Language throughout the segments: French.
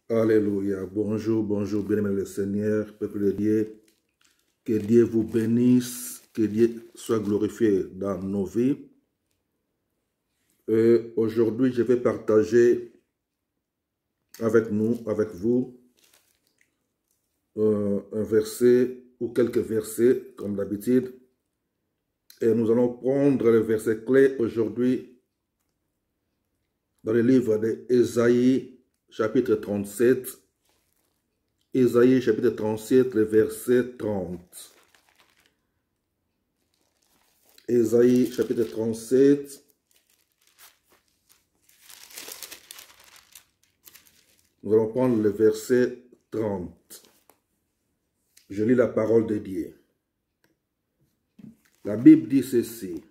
Alléluia. Bonjour, bonjour, bien-aimé le Seigneur, peuple de Dieu. Que Dieu vous bénisse, que Dieu soit glorifié dans nos vies. Aujourd'hui, je vais partager avec vous, un verset ou quelques versets, comme d'habitude. Et nous allons prendre le verset clé aujourd'hui dans le livre d'Ésaïe, chapitre 37. Ésaïe, chapitre 37, le verset 30. Ésaïe, chapitre 37. Nous allons prendre le verset 30. Je lis la parole de Dieu. La Bible dit ceci.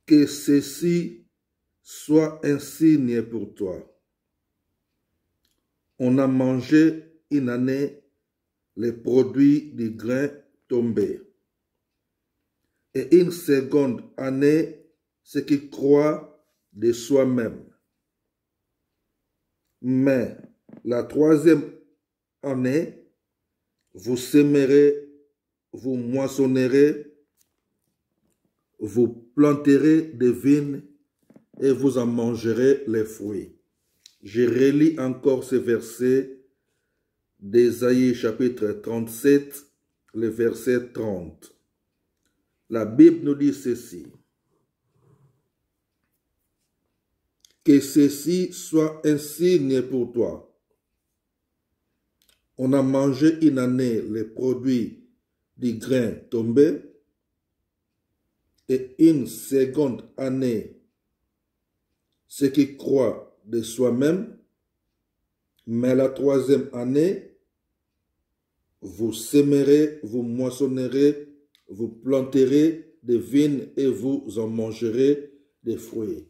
Que ceci soit un signe pour toi. On a mangé une année les produits du grain tombé. Et une seconde année, ce qui croit de soi-même. Mais la troisième année, vous sèmerez, vous moissonnerez, vous planterez des vignes et vous en mangerez les fruits. Je relis encore ce verset d'Ésaïe chapitre 37, le verset 30. La Bible nous dit ceci. Que ceci soit un signe pour toi. On a mangé une année les produits du grain tombé et une seconde année ce qui croit de soi-même, mais la troisième année, vous sèmerez, vous moissonnerez, vous planterez des vignes et vous en mangerez des fruits.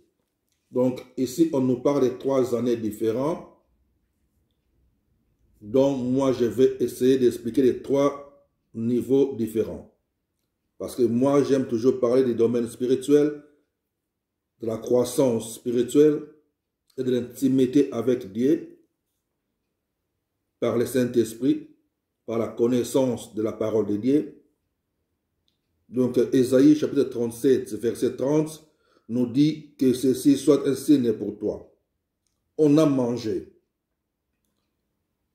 Donc ici, on nous parle de 3 années différentes. Donc moi, je vais essayer d'expliquer les 3 niveaux différents. Parce que moi, j'aime toujours parler du domaine spirituel, de la croissance spirituelle et de l'intimité avec Dieu par le Saint-Esprit, par la connaissance de la parole de Dieu. Donc, Ésaïe chapitre 37, verset 30, nous dit que ceci soit un signe pour toi. On a mangé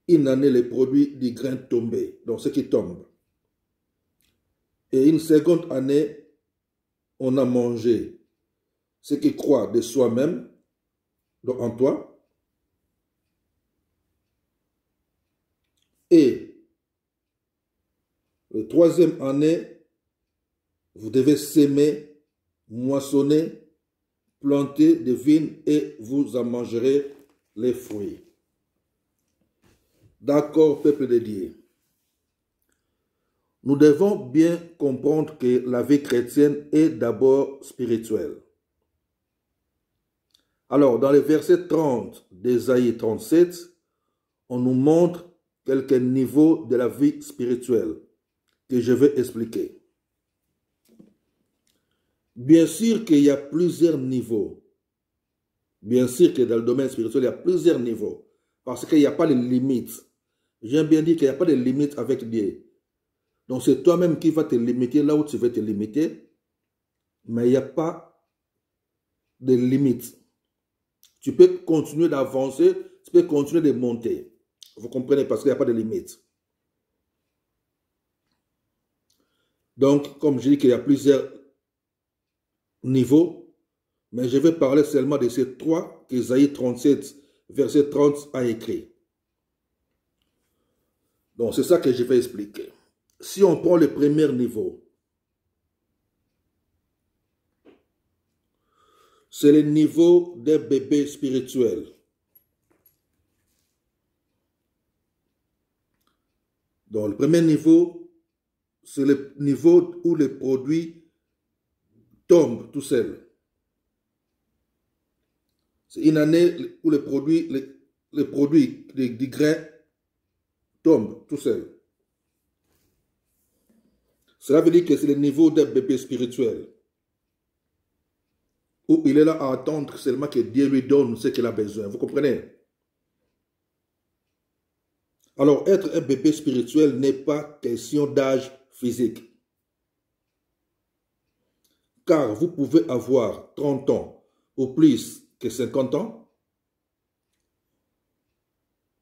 une année les produits du grain tombé, donc ce qui tombe. Et une seconde année, on a mangé ce qui croit de soi-même, donc en toi. Et la troisième année, vous devez s'aimer, moissonner, planter des vignes et vous en mangerez les fruits. D'accord, peuple de Dieu. Nous devons bien comprendre que la vie chrétienne est d'abord spirituelle. Alors, dans le verset 30 d'Ésaïe 37, on nous montre quelques niveaux de la vie spirituelle que je vais expliquer. Bien sûr qu'il y a plusieurs niveaux. Bien sûr que dans le domaine spirituel, il y a plusieurs niveaux. Parce qu'il n'y a pas de limites. J'aime bien dire qu'il n'y a pas de limites avec Dieu. Donc c'est toi-même qui vas te limiter là où tu veux te limiter. Mais il n'y a pas de limites. Tu peux continuer d'avancer, tu peux continuer de monter. Vous comprenez, parce qu'il n'y a pas de limites. Donc, comme je dis qu'il y a plusieurs niveaux, mais je vais parler seulement de ces 3 qu'Ésaïe 37, verset 30 a écrit. Donc, c'est ça que je vais expliquer. Si on prend le premier niveau, c'est le niveau des bébés spirituels. Donc, le premier niveau, c'est le niveau où les produits tombent tout seuls. C'est une année où les produits du grain tombent tout seuls. Cela veut dire que c'est le niveau d'un bébé spirituel. Où il est là à attendre seulement que Dieu lui donne ce qu'il a besoin. Vous comprenez? Alors, être un bébé spirituel n'est pas question d'âge physique. Car vous pouvez avoir 30 ans ou plus que 50 ans,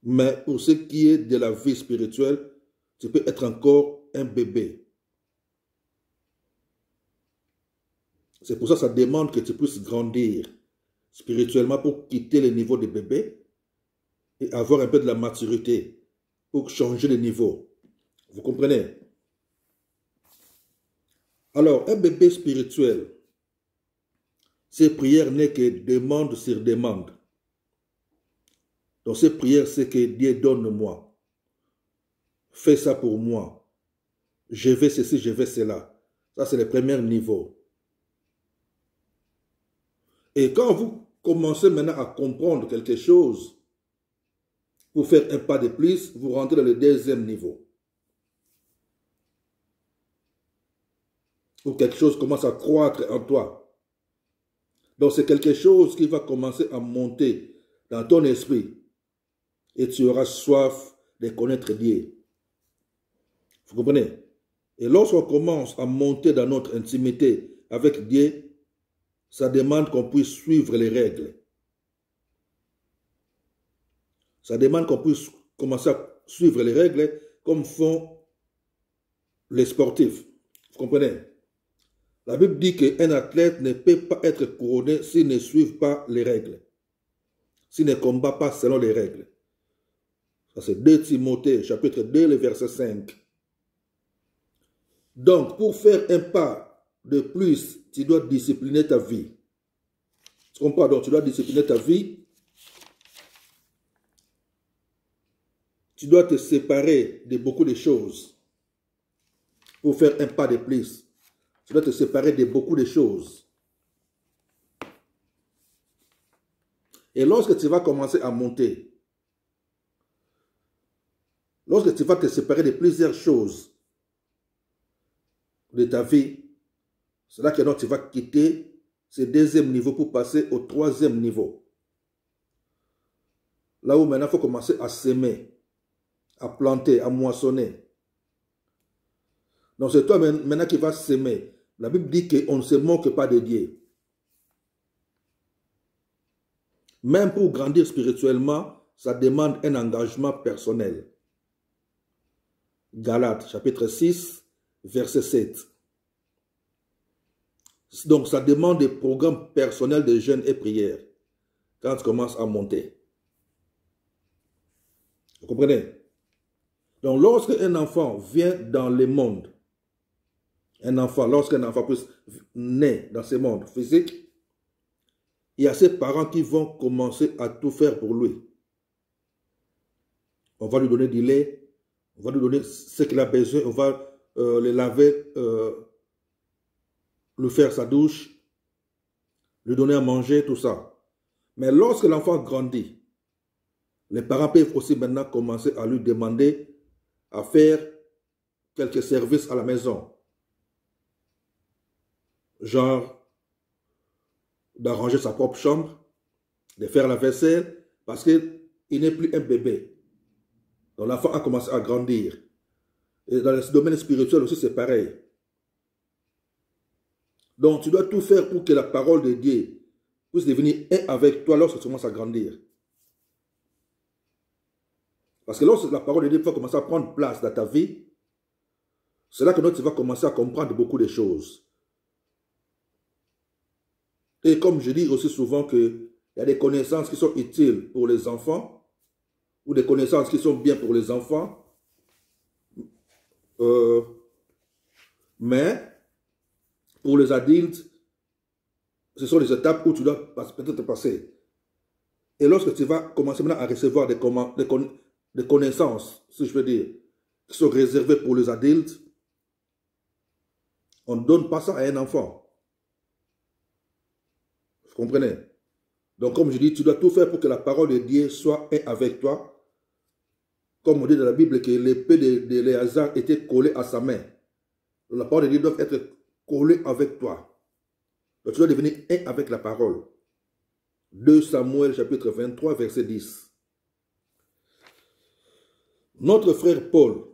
mais pour ce qui est de la vie spirituelle, tu peux être encore un bébé. C'est pour ça que ça demande que tu puisses grandir spirituellement pour quitter le niveau de bébé et avoir un peu de la maturité pour changer de niveau. Vous comprenez? Alors, un bébé spirituel, ses prières n'est que demande sur demande. Donc, ces prières, c'est que Dieu donne-moi. Fais ça pour moi. Je vais ceci, je vais cela. Ça, c'est le premier niveau. Et quand vous commencez maintenant à comprendre quelque chose, pour faire un pas de plus, vous rentrez dans le deuxième niveau. Où quelque chose commence à croître en toi. Donc c'est quelque chose qui va commencer à monter dans ton esprit. Et tu auras soif de connaître Dieu. Vous comprenez? Et lorsqu'on commence à monter dans notre intimité avec Dieu, ça demande qu'on puisse suivre les règles. Ça demande qu'on puisse commencer à suivre les règles comme font les sportifs. Vous comprenez? La Bible dit qu'un athlète ne peut pas être couronné s'il ne suit pas les règles. S'il ne combat pas selon les règles. Ça c'est 2 Timothée, chapitre 2, le verset 5. Donc, pour faire un pas de plus, tu dois discipliner ta vie. Tu comprends? Donc, tu dois discipliner ta vie. Tu dois te séparer de beaucoup de choses pour faire un pas de plus. Tu dois te séparer de beaucoup de choses. Et lorsque tu vas commencer à monter, lorsque tu vas te séparer de plusieurs choses de ta vie, c'est là que tu vas quitter ce deuxième niveau pour passer au troisième niveau. Là où maintenant il faut commencer à s'aimer, à planter, à moissonner. Donc c'est toi maintenant qui vas s'aimer. La Bible dit qu'on ne se moque pas de Dieu. Même pour grandir spirituellement, ça demande un engagement personnel. Galates, chapitre 6, verset 7. Donc ça demande des programmes personnels de jeûne et prière quand tu commences à monter. Vous comprenez? Donc lorsque un enfant vient dans le monde, lorsqu'un enfant naît dans ce monde physique, il y a ses parents qui vont commencer à tout faire pour lui. On va lui donner du lait, on va lui donner ce qu'il a besoin, on va le laver, lui faire sa douche, lui donner à manger, tout ça. Mais lorsque l'enfant grandit, les parents peuvent aussi maintenant commencer à lui demander à faire quelques services à la maison. Genre, d'arranger sa propre chambre, de faire la vaisselle, parce qu'il n'est plus un bébé. Donc l'enfant a commencé à grandir. Et dans le domaine spirituel aussi, c'est pareil. Donc tu dois tout faire pour que la parole de Dieu puisse devenir un avec toi lorsque tu commences à grandir. Parce que lorsque la parole de Dieu va commencer à prendre place dans ta vie, c'est là que tu vas commencer à comprendre beaucoup de choses. Et comme je dis aussi souvent qu'il y a des connaissances qui sont utiles pour les enfants, ou des connaissances qui sont bien pour les enfants, mais pour les adultes, ce sont les étapes où tu dois peut-être passer. Et lorsque tu vas commencer maintenant à recevoir des connaissances, si je veux dire, qui sont réservées pour les adultes, on ne donne pas ça à un enfant. Vous comprenez? Donc, comme je dis, tu dois tout faire pour que la parole de Dieu soit avec toi. Comme on dit dans la Bible que l'épée d'Éléazar était collée à sa main. La parole de Dieu doit être collée avec toi. Donc, tu dois devenir un avec la parole. 2 Samuel chapitre 23, verset 10. Notre frère Paul,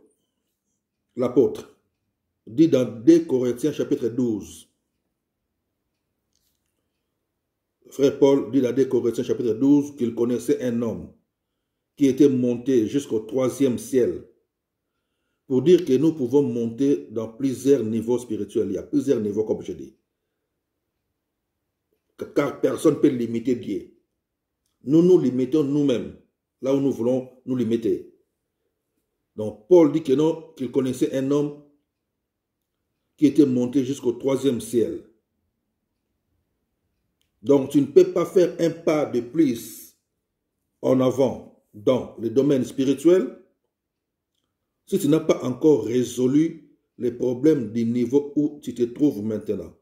l'apôtre, dit dans 2 Corinthiens chapitre 12. Frère Paul dit dans 2 Corinthiens chapitre 12 qu'il connaissait un homme qui était monté jusqu'au 3e ciel, pour dire que nous pouvons monter dans plusieurs niveaux spirituels. Il y a plusieurs niveaux, comme je dis. Car personne ne peut limiter Dieu. Nous nous limitons nous-mêmes, là où nous voulons nous limiter. Donc, Paul dit que non, qu'il connaissait un homme qui était monté jusqu'au 3e ciel. Donc, tu ne peux pas faire un pas de plus en avant dans le domaine spirituel si tu n'as pas encore résolu les problèmes du niveau où tu te trouves maintenant.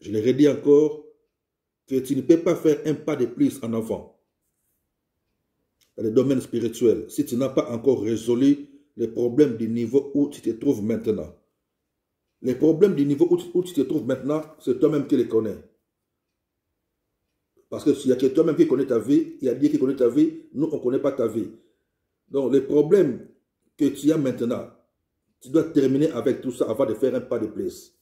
Je le redis encore, que tu ne peux pas faire un pas de plus en avant dans le domaine spirituel si tu n'as pas encore résolu les problèmes du niveau où tu te trouves maintenant. Les problèmes du niveau où tu te trouves maintenant, c'est toi-même qui les connais. Parce que s'il y a que toi-même qui connais ta vie, il y a Dieu qui connaît ta vie, nous, on ne connaît pas ta vie. Donc, les problèmes que tu as maintenant, tu dois terminer avec tout ça avant de faire un pas de plus.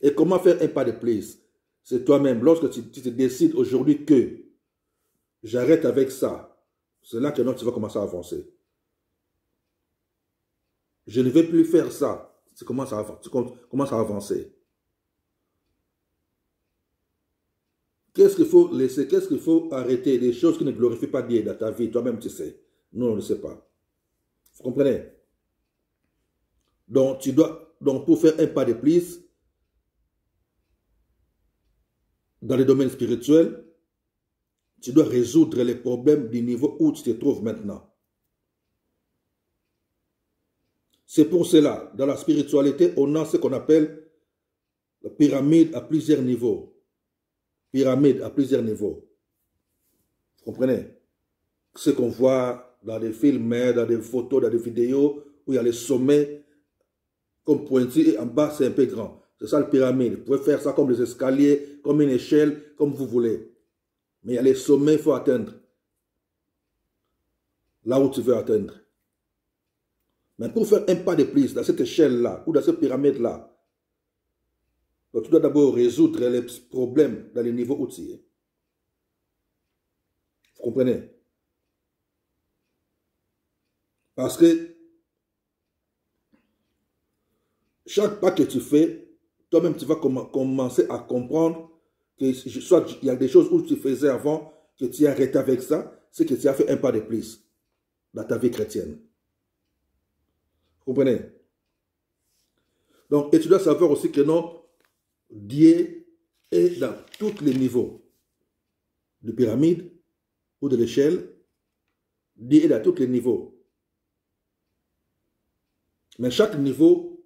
Et comment faire un pas de plus? C'est toi-même. Lorsque tu te décides aujourd'hui que j'arrête avec ça, c'est là que tu vas commencer à avancer. Je ne vais plus faire ça. Tu commences à avancer. Qu'est-ce qu'il faut laisser? Qu'est-ce qu'il faut arrêter? Des choses qui ne glorifient pas Dieu dans ta vie. Toi-même, tu sais. Nous, on ne sait pas. Vous comprenez? Donc, pour faire un pas de plus dans le domaine spirituel, tu dois résoudre les problèmes du niveau où tu te trouves maintenant. C'est pour cela, dans la spiritualité, on a ce qu'on appelle la pyramide à plusieurs niveaux. Pyramide à plusieurs niveaux. Vous comprenez? Ce qu'on voit dans des films, dans des photos, dans des vidéos, où il y a les sommets comme pointus et en bas, c'est un peu grand. C'est ça la pyramide. Vous pouvez faire ça comme les escaliers, comme une échelle, comme vous voulez. Mais il y a les sommets qu'il faut atteindre. Là où tu veux atteindre. Mais pour faire un pas de plus dans cette échelle-là, ou dans cette pyramide-là, tu dois d'abord résoudre les problèmes dans les niveaux où tu es. Vous comprenez? Parce que chaque pas que tu fais, toi-même, tu vas commencer à comprendre que soit il y a des choses où tu faisais avant, que tu as arrêté avec ça, c'est que tu as fait un pas de plus dans ta vie chrétienne. Vous comprenez? Donc, et tu dois savoir aussi que non, Dieu est dans tous les niveaux de pyramide ou de l'échelle. Dieu est dans tous les niveaux. Mais chaque niveau,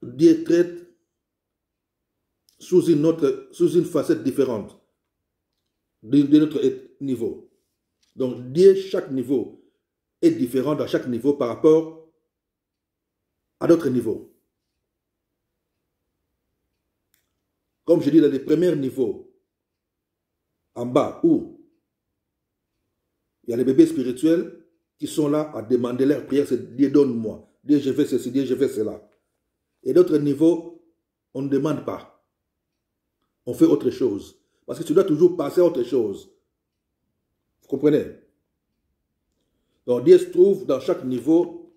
Dieu traite sous une facette différente de notre niveau. Donc, Dieu, chaque niveau est différent dans chaque niveau par rapport à d'autres niveaux. Comme je dis, dans les premiers niveaux, en bas, où il y a les bébés spirituels qui sont là à demander leur prière, c'est Dieu donne-moi, Dieu je fais ceci, Dieu je fais cela. Et d'autres niveaux, on ne demande pas. On fait autre chose. Parce que tu dois toujours passer à autre chose. Vous comprenez? Donc Dieu se trouve dans chaque niveau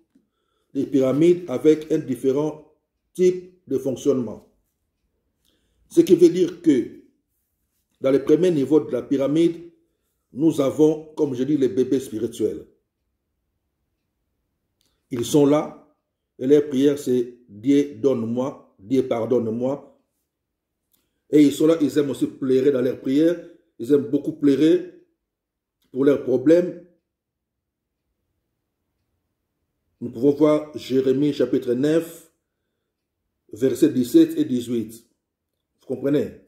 des pyramides avec un différent type de fonctionnement. Ce qui veut dire que dans les premiers niveaux de la pyramide, nous avons, comme je dis, les bébés spirituels. Ils sont là et leur prière c'est Dieu donne-moi, Dieu pardonne-moi. Et ils sont là, ils aiment aussi pleurer dans leurs prières, ils aiment beaucoup pleurer pour leurs problèmes. Nous pouvons voir Jérémie chapitre 9, versets 17 et 18. Vous comprenez?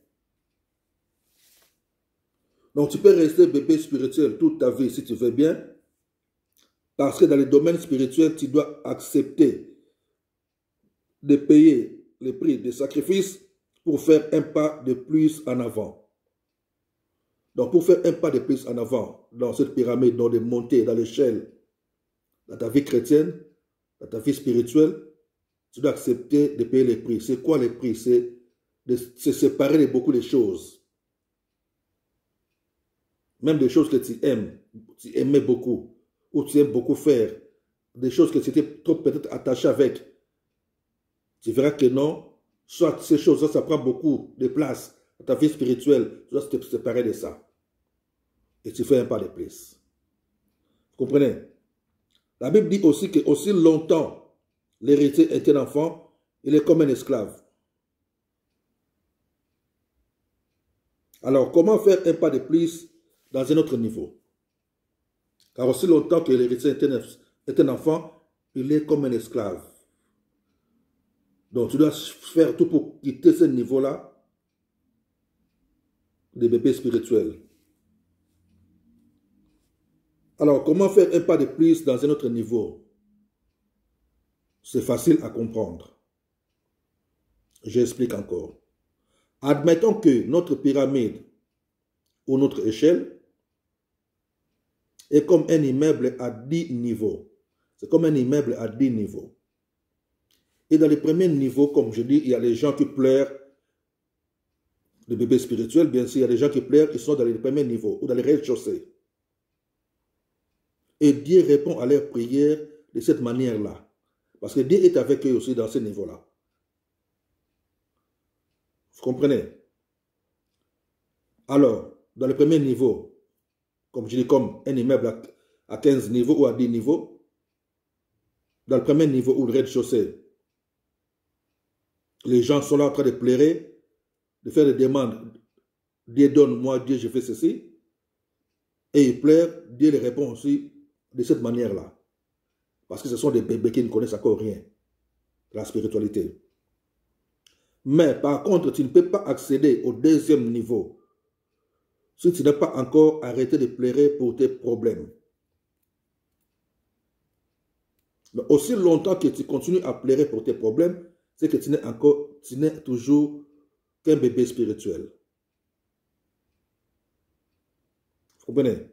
Donc tu peux rester bébé spirituel toute ta vie si tu veux bien. Parce que dans le domaine spirituel, tu dois accepter de payer le prix des sacrifices pour faire un pas de plus en avant. Donc, pour faire un pas de plus en avant dans cette pyramide, dans des montées, dans l'échelle, dans ta vie chrétienne, dans ta vie spirituelle, tu dois accepter de payer les prix. C'est quoi les prix? C'est de se séparer de beaucoup de choses. Même des choses que tu aimes, tu aimais beaucoup, ou tu aimes beaucoup faire, des choses que tu étais trop peut-être attaché avec. Tu verras que non, soit ces choses-là, ça prend beaucoup de place dans ta vie spirituelle, tu dois te séparer de ça. Et tu fais un pas de plus. Vous comprenez? La Bible dit aussi que aussi longtemps l'héritier est un enfant, il est comme un esclave. Alors, comment faire un pas de plus dans un autre niveau? Car aussi longtemps que l'héritier est un enfant, il est comme un esclave. Donc, tu dois faire tout pour quitter ce niveau-là des bébés spirituels. Alors, comment faire un pas de plus dans un autre niveau? C'est facile à comprendre. J'explique encore. Admettons que notre pyramide ou notre échelle est comme un immeuble à 10 niveaux. C'est comme un immeuble à 10 niveaux. Et dans les premiers niveaux, comme je dis, il y a les gens qui pleurent, les bébés spirituels, bien sûr, il y a des gens qui pleurent qui sont dans les premiers niveaux ou dans les rez-de-chaussée. Et Dieu répond à leurs prières de cette manière-là. Parce que Dieu est avec eux aussi dans ce niveau-là. Vous comprenez? Alors, dans le premier niveau, comme je dis, comme un immeuble à 15 niveaux ou à 10 niveaux, dans le premier niveau ou le rez-de-chaussée, les gens sont là en train de pleurer, de faire des demandes. Dieu donne-moi, Dieu, je fais ceci. Et ils pleurent, Dieu les répond aussi de cette manière-là. Parce que ce sont des bébés qui ne connaissent encore rien de la spiritualité. Mais par contre, tu ne peux pas accéder au deuxième niveau si tu n'as pas encore arrêté de pleurer pour tes problèmes. Mais aussi longtemps que tu continues à pleurer pour tes problèmes, c'est que tu n'es toujours qu'un bébé spirituel. Vous comprenez?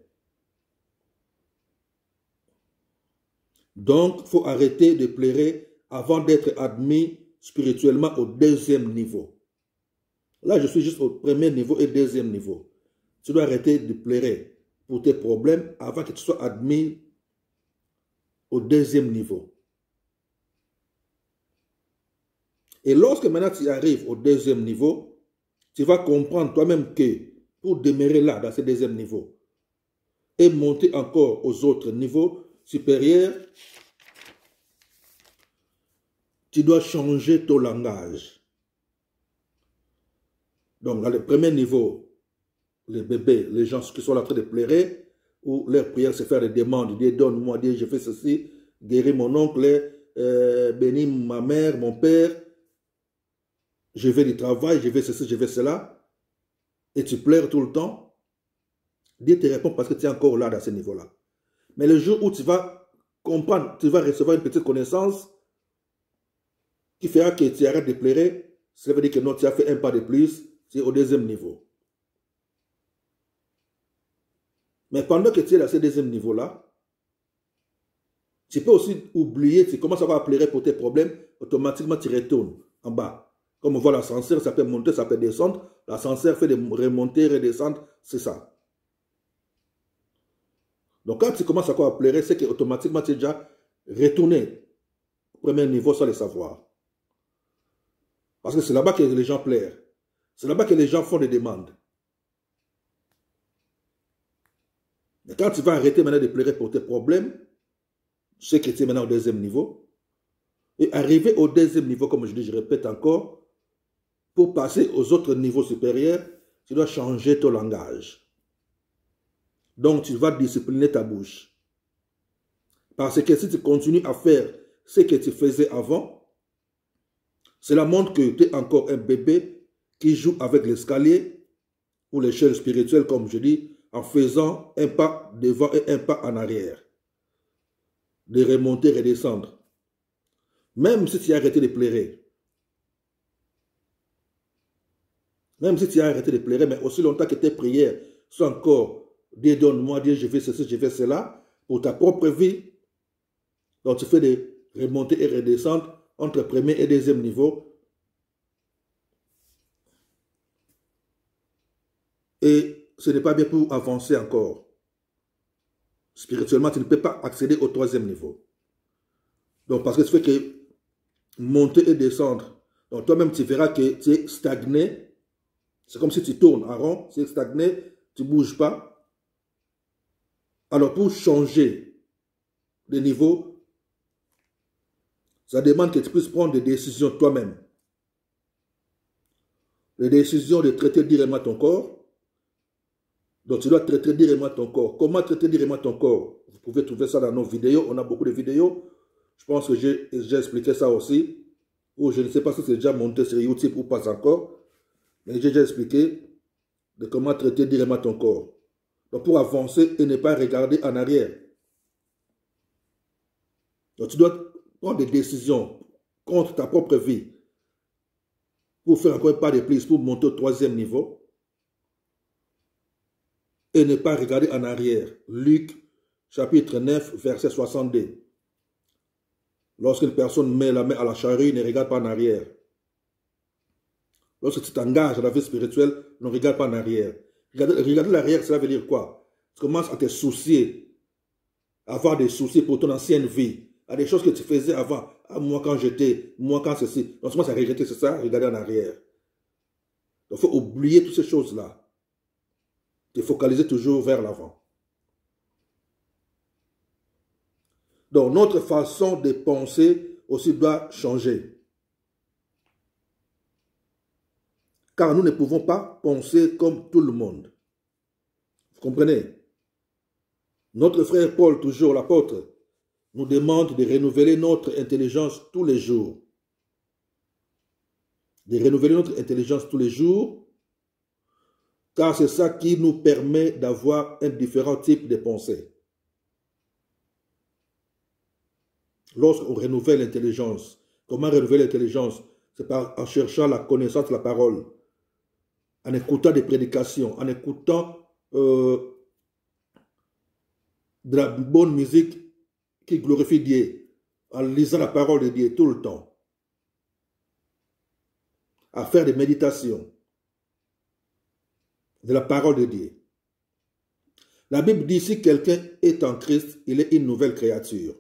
Donc, il faut arrêter de pleurer avant d'être admis spirituellement au deuxième niveau. Là, je suis juste au premier niveau et deuxième niveau. Tu dois arrêter de pleurer pour tes problèmes avant que tu sois admis au deuxième niveau. Et lorsque maintenant tu arrives au deuxième niveau, tu vas comprendre toi-même que pour demeurer là, dans ce deuxième niveau, et monter encore aux autres niveaux supérieurs, tu dois changer ton langage. Donc, dans le premier niveau, les bébés, les gens qui sont en train de pleurer, ou leur prière, c'est faire des demandes. Dieu, donne-moi, Dieu, je fais ceci, guéris mon oncle, bénis ma mère, mon père, je vais du travail, je vais ceci, je vais cela, et tu pleures tout le temps. Dieu te répond parce que tu es encore là, dans ce niveau-là. Mais le jour où tu vas comprendre, tu vas recevoir une petite connaissance qui fera que tu arrêtes de pleurer, ça veut dire que non, tu as fait un pas de plus, c'est au deuxième niveau. Mais pendant que tu es dans ce deuxième niveau-là, tu peux aussi oublier, tu commences à avoir à pleurer pour tes problèmes, automatiquement tu retournes en bas. Comme on voit l'ascenseur, ça peut monter, ça peut descendre. L'ascenseur fait des remontées, redescendre, c'est ça. Donc quand tu commences à pleurer, c'est qu'automatiquement tu es déjà retourné au premier niveau sans le savoir. Parce que c'est là-bas que les gens pleurent. C'est là-bas que les gens font des demandes. Mais quand tu vas arrêter maintenant de pleurer pour tes problèmes, tu sais que tu es maintenant au deuxième niveau. Et arriver au deuxième niveau, comme je dis, je répète encore, pour passer aux autres niveaux supérieurs, tu dois changer ton langage. Donc, tu vas discipliner ta bouche. Parce que si tu continues à faire ce que tu faisais avant, cela montre que tu es encore un bébé qui joue avec l'escalier ou l'échelle spirituelle, comme je dis, en faisant un pas devant et un pas en arrière. De remonter et descendre. Même si tu as arrêté de pleurer. Même si tu as arrêté de pleurer, mais aussi longtemps que tes prières soit encore, Dieu donne-moi, Dieu je fais ceci, je fais cela, pour ta propre vie. Donc tu fais des remontées et redescentes entre premier et deuxième niveau. Et ce n'est pas bien pour avancer encore. Spirituellement, tu ne peux pas accéder au troisième niveau. Donc parce que tu fais que monter et descendre. Donc toi-même, tu verras que tu es stagné. C'est comme si tu tournes en rond, tu es stagné, tu ne bouges pas. Alors pour changer de niveau, ça demande que tu puisses prendre des décisions toi-même. Les décisions de traiter directement ton corps. Donc tu dois traiter directement ton corps. Comment traiter directement ton corps? Vous pouvez trouver ça dans nos vidéos. On a beaucoup de vidéos. Je pense que j'ai expliqué ça aussi. Ou je ne sais pas si c'est déjà monté sur YouTube ou pas encore. Mais j'ai déjà expliqué de comment traiter directement ton corps. Donc pour avancer et ne pas regarder en arrière. Donc tu dois prendre des décisions contre ta propre vie. Pour faire encore un pas de plus, pour monter au troisième niveau. Et ne pas regarder en arrière. Luc, chapitre 9, verset 62. Lorsqu'une personne met la main à la charrue, ne regarde pas en arrière. Lorsque tu t'engages dans la vie spirituelle, ne regarde pas en arrière. Regarder l'arrière, cela veut dire quoi? Tu commences à te soucier, à avoir des soucis pour ton ancienne vie, à des choses que tu faisais avant. Ah, moi quand j'étais, moi quand ceci. Donc tu commences à regretter, c'est ça, regarder en arrière. Donc il faut oublier toutes ces choses-là. Te focaliser toujours vers l'avant. Donc, notre façon de penser aussi doit changer. Car nous ne pouvons pas penser comme tout le monde. Vous comprenez? Notre frère Paul, toujours l'apôtre, nous demande de renouveler notre intelligence tous les jours. De renouveler notre intelligence tous les jours, car c'est ça qui nous permet d'avoir un différent type de pensée. Lorsqu'on renouvelle l'intelligence, comment renouveler l'intelligence? C'est en cherchant la connaissance de la parole, en écoutant des prédications, en écoutant de la bonne musique qui glorifie Dieu, en lisant la parole de Dieu tout le temps, à faire des méditations de la parole de Dieu. La Bible dit, si quelqu'un est en Christ, il est une nouvelle créature.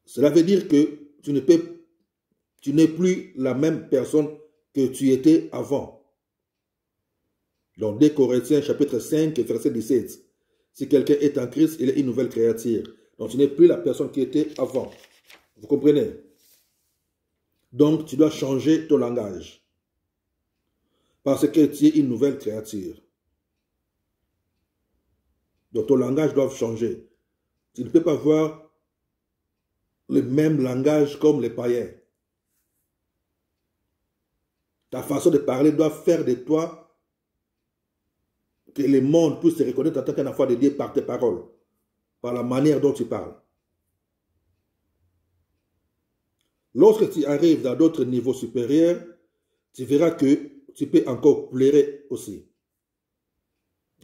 Cela veut dire que tu n'es plus la même personne que tu étais avant. Donc, 2 Corinthiens chapitre 5, verset 17. Si quelqu'un est en Christ, il est une nouvelle créature. Donc, tu n'es plus la personne qui était avant. Vous comprenez? Donc, tu dois changer ton langage. Parce que tu es une nouvelle créature. Donc, ton langage doit changer. Tu ne peux pas avoir le même langage comme les païens. Ta façon de parler doit faire de toi que le monde puisse te reconnaître en tant qu'un enfant de Dieu par tes paroles, par la manière dont tu parles. Lorsque tu arrives dans d'autres niveaux supérieurs, tu verras que tu peux encore plaire aussi.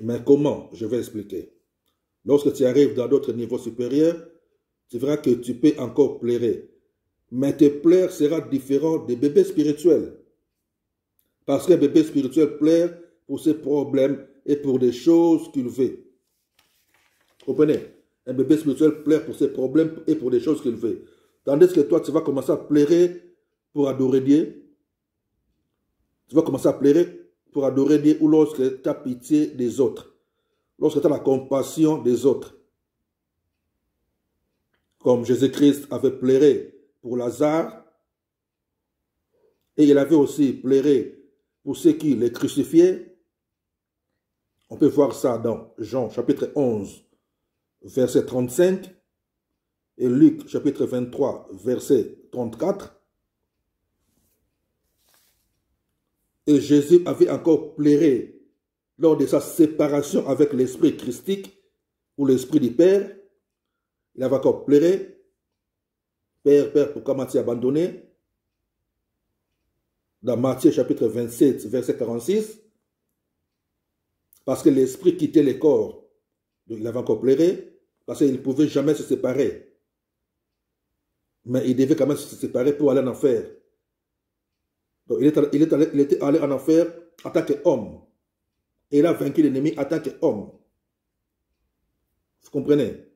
Mais comment? Je vais expliquer. Lorsque tu arrives dans d'autres niveaux supérieurs, tu verras que tu peux encore plaire. Mais tes pleurs sera différent des bébés spirituels. Parce qu'un bébé spirituel pleure pour ses problèmes et pour des choses qu'il veut. Vous comprenez? Un bébé spirituel pleure pour ses problèmes et pour des choses qu'il veut. Tandis que toi, tu vas commencer à pleurer pour adorer Dieu. Tu vas commencer à pleurer pour adorer Dieu ou lorsque tu as pitié des autres. Lorsque tu as la compassion des autres. Comme Jésus-Christ avait pleuré pour Lazare. Et il avait aussi pleuré pour ceux qui les crucifiaient. On peut voir ça dans Jean chapitre 11, verset 35. Et Luc chapitre 23, verset 34. Et Jésus avait encore pleuré lors de sa séparation avec l'esprit christique ou l'esprit du Père. Il avait encore pleuré. Père, Père, pourquoi m'as-tu abandonné? Dans Matthieu chapitre 27, verset 46. Parce que l'esprit quittait le corps. Donc il avait encore pleuré, parce qu'il ne pouvait jamais se séparer. Mais il devait quand même se séparer pour aller en enfer. Donc il était allé en enfer en tant qu'homme. Et il a vaincu l'ennemi en tant qu'homme. Vous comprenez?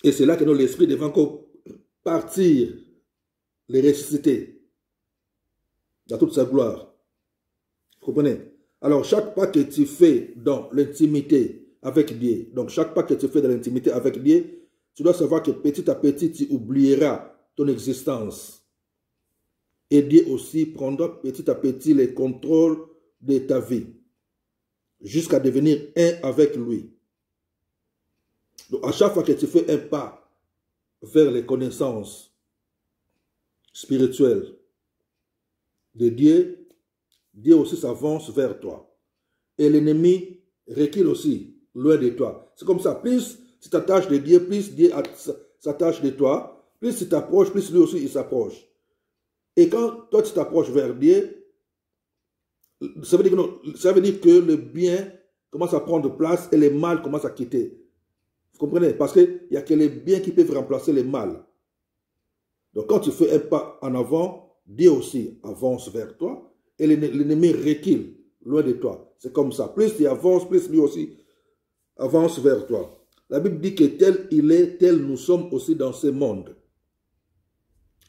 Et c'est là que l'esprit devait encore partir, les ressusciter dans toute sa gloire. Vous comprenez? Alors, chaque pas que tu fais dans l'intimité avec Dieu, donc chaque pas que tu fais dans l'intimité avec Dieu, tu dois savoir que petit à petit, tu oublieras ton existence. Et Dieu aussi prendra petit à petit le contrôle de ta vie, jusqu'à devenir un avec lui. Donc, à chaque fois que tu fais un pas vers les connaissances spirituelles de Dieu, Dieu aussi s'avance vers toi. Et l'ennemi recule aussi, loin de toi. C'est comme ça. Plus tu t'attaches de Dieu, plus Dieu s'attache de toi. Plus tu t'approches, plus lui aussi il s'approche. Et quand toi tu t'approches vers Dieu, ça veut dire que le bien commence à prendre place et le mal commence à quitter. Vous comprenez? Parce qu'il n'y a que les biens qui peuvent remplacer le mal. Donc quand tu fais un pas en avant, Dieu aussi avance vers toi et l'ennemi recule loin de toi. C'est comme ça. Plus tu avances, plus lui aussi avance vers toi. La Bible dit que tel il est, tel nous sommes aussi dans ce monde.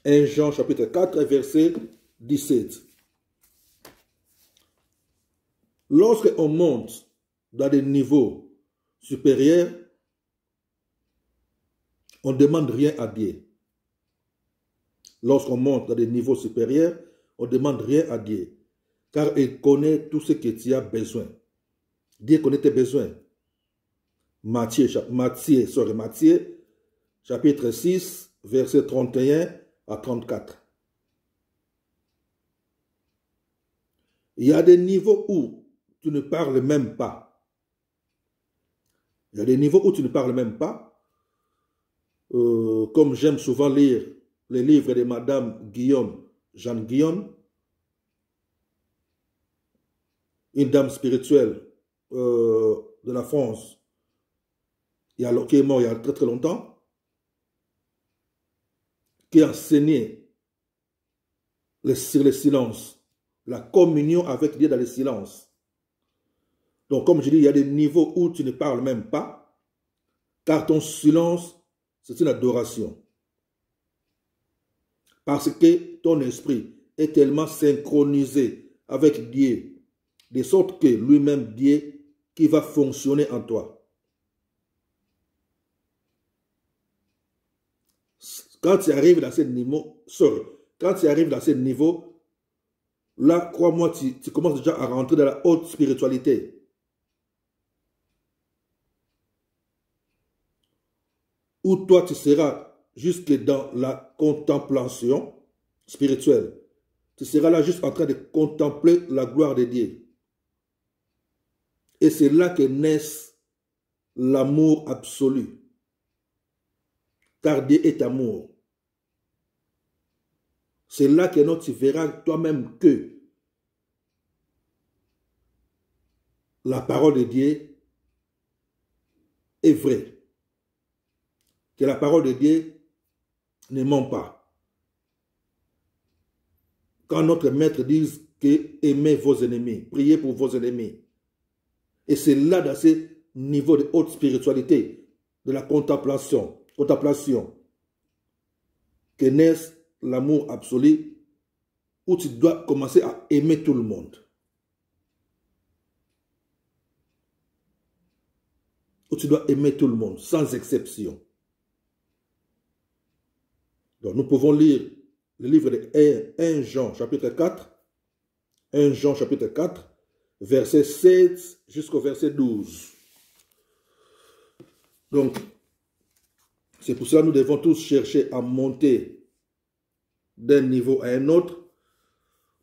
1 Jean chapitre 4, verset 17. Lorsqu'on monte dans des niveaux supérieurs, on ne demande rien à Dieu. Lorsqu'on monte dans des niveaux supérieurs, on ne demande rien à Dieu. Car il connaît tout ce que tu as besoin. Dieu connaît tes besoins. Matthieu, chapitre 6, verset 31 à 34. Il y a des niveaux où tu ne parles même pas. Il y a des niveaux où tu ne parles même pas. Comme j'aime souvent lire les livres de Madame Guillaume, Jeanne Guillaume, une dame spirituelle de la France, qui est morte il y a très très longtemps, qui a enseigné sur le silence, la communion avec Dieu dans le silence. Donc comme je dis, il y a des niveaux où tu ne parles même pas, car ton silence, c'est une adoration. Parce que ton esprit est tellement synchronisé avec Dieu, de sorte que lui-même Dieu qui va fonctionner en toi. Quand tu arrives dans ce niveau, là, crois-moi, tu commences déjà à rentrer dans la haute spiritualité. Où toi, tu seras jusque dans la contemplation spirituelle. Tu seras là juste en train de contempler la gloire de Dieu. Et c'est là que naît l'amour absolu. Car Dieu est amour. C'est là que tu verras toi-même que la parole de Dieu est vraie. Que la parole de Dieu ne ment pas. Quand notre maître dit que aimez vos ennemis, priez pour vos ennemis. Et c'est là, dans ce niveau de haute spiritualité, de la contemplation, que naît l'amour absolu, où tu dois commencer à aimer tout le monde. Où tu dois aimer tout le monde, sans exception. Donc nous pouvons lire le livre de 1 Jean chapitre 4, 1 Jean chapitre 4, verset 7 jusqu'au verset 12. Donc, c'est pour cela que nous devons tous chercher à monter d'un niveau à un autre,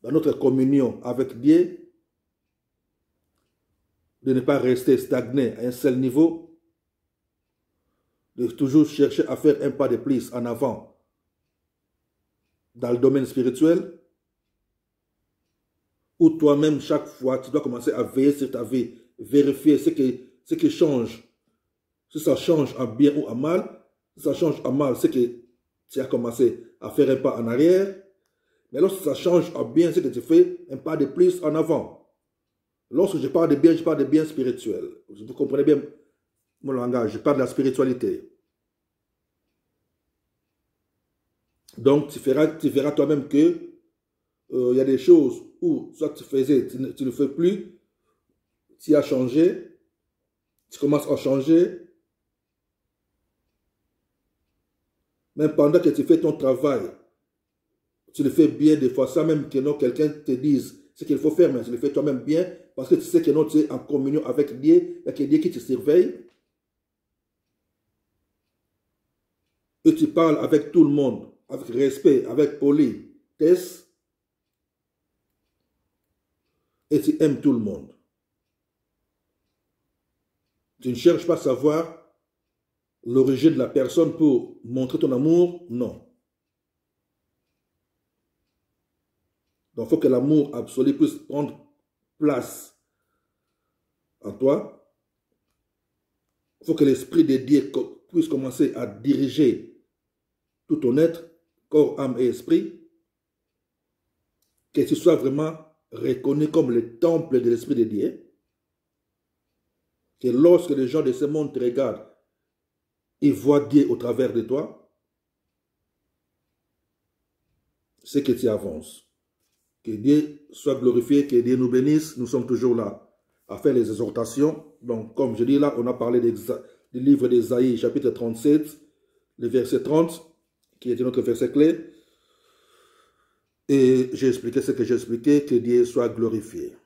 dans notre communion avec Dieu, de ne pas rester stagné à un seul niveau, de toujours chercher à faire un pas de plus en avant dans le domaine spirituel, où toi-même, chaque fois, tu dois commencer à veiller sur ta vie, vérifier ce qui change. Si ça change en bien ou en mal, si ça change en mal, c'est que tu as commencé à faire un pas en arrière. Mais lorsque ça change en bien, c'est que tu fais un pas de plus en avant. Lorsque je parle de bien spirituel. Vous comprenez bien mon langage, je parle de la spiritualité. Donc, tu verras toi-même que il y a des choses où soit tu faisais, tu ne le fais plus, tu as changé, tu commences à changer. Même pendant que tu fais ton travail, tu le fais bien des fois, sans même que non, quelqu'un te dise ce qu'il faut faire, mais tu le fais toi-même bien, parce que tu sais que non, tu es en communion avec Dieu, il y a que Dieu qui te surveille. Et tu parles avec tout le monde, avec respect, avec politesse, et tu aimes tout le monde. Tu ne cherches pas à savoir l'origine de la personne pour montrer ton amour, non. Donc, il faut que l'amour absolu puisse prendre place en toi. Il faut que l'Esprit de Dieu puisse commencer à diriger tout ton être, corps, âme et esprit. Que tu sois vraiment reconnu comme le temple de l'Esprit de Dieu. Que lorsque les gens de ce monde te regardent, ils voient Dieu au travers de toi. C'est que tu avances. Que Dieu soit glorifié, que Dieu nous bénisse. Nous sommes toujours là à faire les exhortations. Donc, comme je dis là, on a parlé du livre d'Ésaïe, chapitre 37, le verset 30, qui était notre verset clé. Et j'ai expliqué ce que j'ai expliqué, que Dieu soit glorifié.